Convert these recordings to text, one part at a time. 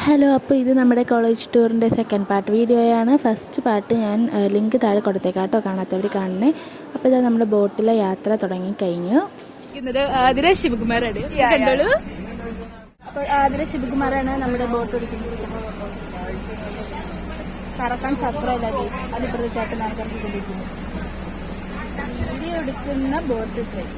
Hello, അപ്പോൾ ഇത് നമ്മുടെ കോളേജ് ടൂറിൻ്റെ സെക്കൻഡ് പാർട്ട് വീഡിയോയാണ്. ഫസ്റ്റ് പാർട്ട് ഞാൻ ലിങ്ക് താഴെ കൊടുത്തേക്കാം കേട്ടോ, കാണാത്തവർ കാണണേ. അപ്പോൾ ഇതാ നമ്മുടെ ബോട്ടിലെ യാത്ര തുടങ്ങിക്കഴിഞ്ഞു. ആതിര ശിവകുമാറാണ്. കണ്ടോളൂ. അപ്പോൾ ആതിര ശിവകുമാറാണ് നമ്മുടെ ബോട്ട് ഓടിക്കുന്നത്. കറക്കാൻ സത്രമല്ല ഗൈസ്, അതിപ്പുറത്തെ ചേട്ടൻ ആൾക്കാർക്ക് കൊണ്ടിരിക്കുന്നു. വീഡിയോ എടുക്കുന്ന ബോട്ട് ട്രെയിൻ.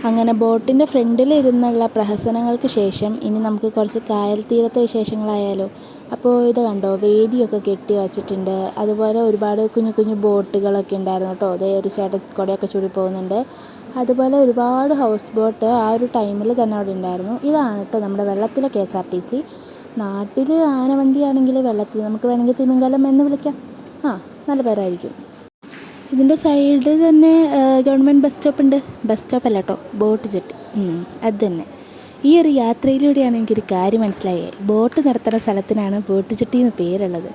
അങ്ങനെ ബോട്ടിൻ്റെ ഫ്രണ്ടിൽ ഇരുന്നുള്ള പ്രഹസനങ്ങൾക്ക് ശേഷം ഇനി നമുക്ക് കുറച്ച് കായൽ തീരത്തെ വിശേഷങ്ങളായാലോ. അപ്പോൾ ഇത് കണ്ടോ, വേദിയൊക്കെ കെട്ടി വച്ചിട്ടുണ്ട്. അതുപോലെ ഒരുപാട് കുഞ്ഞു കുഞ്ഞു ബോട്ടുകളൊക്കെ ഉണ്ടായിരുന്നു കേട്ടോ. അതേ ഒരു ചേട്ടൻ കുടയൊക്കെ ചൂടി പോകുന്നുണ്ട്. അതുപോലെ ഒരുപാട് ഹൗസ് ബോട്ട് ആ ഒരു ടൈമിൽ തന്നെ അവിടെ ഉണ്ടായിരുന്നു. ഇതാണ് കേട്ടോ നമ്മുടെ വെള്ളത്തിലെ KSRTC. നാട്ടിൽ ആനവണ്ടിയാണെങ്കിൽ വെള്ളത്തിൽ നമുക്ക് വേണമെങ്കിൽ തിമിംഗലം എന്ന് വിളിക്കാം. നല്ല പേരായിരിക്കും. ഇതിൻ്റെ സൈഡിൽ തന്നെ ഗവൺമെൻറ് ബസ് സ്റ്റോപ്പ് ഉണ്ട്. ബസ് സ്റ്റോപ്പ് അല്ല കേട്ടോ, ബോട്ട് ജെട്ടി. അത് തന്നെ. ഈ ഒരു യാത്രയിലൂടെയാണ് എനിക്കൊരു കാര്യം മനസ്സിലായത്. ബോട്ട് നിർത്തുന്ന സ്ഥലത്തിനാണ് ബോട്ട് ജെട്ടി എന്ന് പേരുള്ളത്.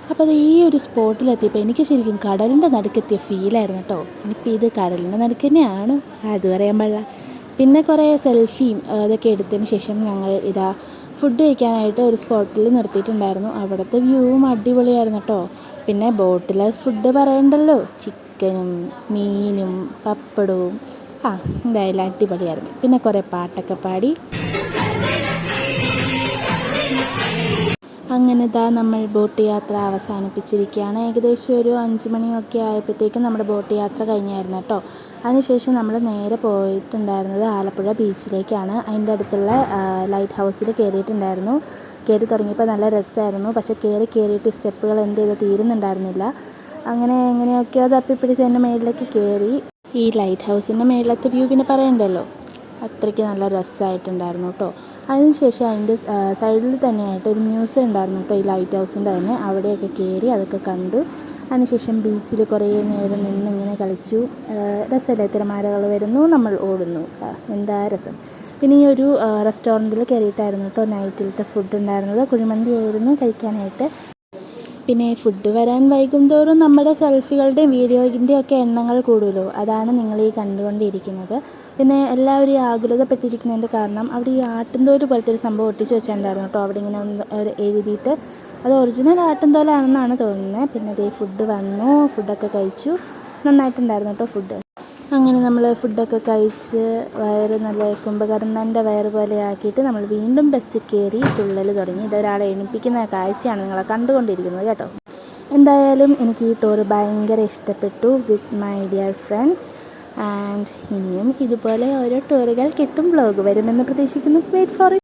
അപ്പോൾ അത് ഈ ഒരു സ്പോട്ടിലെത്തിയപ്പോൾ എനിക്ക് ശരിക്കും കടലിൻ്റെ നടുക്കെത്തിയ ഫീലായിരുന്നു കേട്ടോ. ഇനിയിപ്പോൾ ഇത് കടലിൻ്റെ നടുക്ക് തന്നെയാണോ അത് പറയാൻ പാടില്ല. പിന്നെ കുറേ സെൽഫിയും അതൊക്കെ എടുത്തതിന് ശേഷം ഞങ്ങൾ ഇതാ ഫുഡ് കഴിക്കാനായിട്ട് ഒരു സ്പോട്ടിൽ നിർത്തിയിട്ടുണ്ടായിരുന്നു. അവിടുത്തെ വ്യൂവും അടിപൊളിയായിരുന്നു കേട്ടോ. പിന്നെ ബോട്ടിലെ ഫുഡ് പറയണ്ടല്ലോ, ചിക്കനും മീനും പപ്പടവും എന്തായാലും അടിപൊളിയായിരുന്നു. പിന്നെ കുറേ പാട്ടൊക്കെ പാടി അങ്ങനെ ഇതാ നമ്മൾ ബോട്ട് യാത്ര അവസാനിപ്പിച്ചിരിക്കുകയാണ്. ഏകദേശം ഒരു 5 മണിയൊക്കെ ആയപ്പോഴത്തേക്കും നമ്മുടെ ബോട്ട് യാത്ര കഴിഞ്ഞായിരുന്നു കേട്ടോ. അതിനുശേഷം നമ്മൾ നേരെ പോയിട്ടുണ്ടായിരുന്നത് ആലപ്പുഴ ബീച്ചിലേക്കാണ്. അതിൻ്റെ അടുത്തുള്ള ലൈറ്റ് ഹൗസിൽ കയറിയിട്ടുണ്ടായിരുന്നു. കയറി തുടങ്ങിയപ്പോൾ നല്ല രസമായിരുന്നു. പക്ഷേ കയറിയിട്ട് സ്റ്റെപ്പുകൾ എന്ത് ചെയ്ത് തീരുന്നുണ്ടായിരുന്നില്ല. അങ്ങനെ എങ്ങനെയൊക്കെയോ തപ്പിപ്പിടിച്ച് എൻ്റെ മേളിലേക്ക് കയറി. ഈ ലൈറ്റ് ഹൗസിൻ്റെ മേളിലത്തെ വ്യൂ പിന്നെ പറയണ്ടല്ലോ, അത്രയ്ക്ക് നല്ല രസമായിട്ടുണ്ടായിരുന്നു കേട്ടോ. അതിനുശേഷം അതിൻ്റെ സൈഡിൽ തന്നെയായിട്ട് ഒരു മ്യൂസിയം ഉണ്ടായിരുന്നു കേട്ടോ, ഈ ലൈറ്റ് ഹൗസിൻ്റെ തന്നെ. അവിടെയൊക്കെ കയറി അതൊക്കെ കണ്ടു. അതിനുശേഷം ബീച്ചിൽ കുറേ നേരം നിന്നിങ്ങനെ കളിച്ചു. രസമല്ലേ, തിരമാലകൾ വരുന്നു, നമ്മൾ ഓടുന്നു, എന്താ രസം. പിന്നെ ഈ ഒരു റെസ്റ്റോറൻറ്റിൽ കയറിയിട്ടായിരുന്നു കേട്ടോ നൈറ്റിലത്തെ ഫുഡ് ഉണ്ടായിരുന്നത്. കുഴിമന്തി ആയിരുന്നു കഴിക്കാനായിട്ട്. പിന്നെ ഫുഡ് വരാൻ വൈകും തോറും നമ്മുടെ സെൽഫികളുടെയും വീഡിയോയിൻ്റെയും ഒക്കെ എണ്ണങ്ങൾ കൂടുമല്ലോ. അതാണ് നിങ്ങൾ ഈ കണ്ടുകൊണ്ടിരിക്കുന്നത്. പിന്നെ എല്ലാവരും ആകുലതപ്പെട്ടിരിക്കുന്നതിൻ്റെ കാരണം അവിടെ ഈ ആട്ടിൻതോല് പോലത്തെ ഒരു സംഭവം ഒട്ടിച്ച് വെച്ചിട്ടുണ്ടായിരുന്നു കേട്ടോ. അവിടെ ഇങ്ങനെ എഴുതിയിട്ട് അത് ഒറിജിനൽ ആട്ടിൻതോലാണെന്നാണ് തോന്നുന്നത്. പിന്നെ അതേ ഫുഡ് വന്നു, ഫുഡൊക്കെ കഴിച്ചു. നന്നായിട്ടുണ്ടായിരുന്നു കേട്ടോ ഫുഡ്. അങ്ങനെ നമ്മൾ ഫുഡൊക്കെ കഴിച്ച് വയറ് നല്ല കുംഭകർണൻ്റെ വയറ് പോലെ ആക്കിയിട്ട് നമ്മൾ വീണ്ടും ബസ്സിൽ കയറി തുള്ളൽ തുടങ്ങി. ഇതൊരാളെ എണിപ്പിക്കുന്ന കാഴ്ചയാണ് നിങ്ങളെ കണ്ടുകൊണ്ടിരിക്കുന്നത് കേട്ടോ. എന്തായാലും എനിക്ക് ഈ ടൂർ ഭയങ്കര ഇഷ്ടപ്പെട്ടു with my dear friends. And ഇനിയും ഇതുപോലെ ഓരോ ടൂറുകൾ കിട്ടും, വ്ലോഗ് വരുമെന്ന് പ്രതീക്ഷിക്കുന്നു. Wait for it.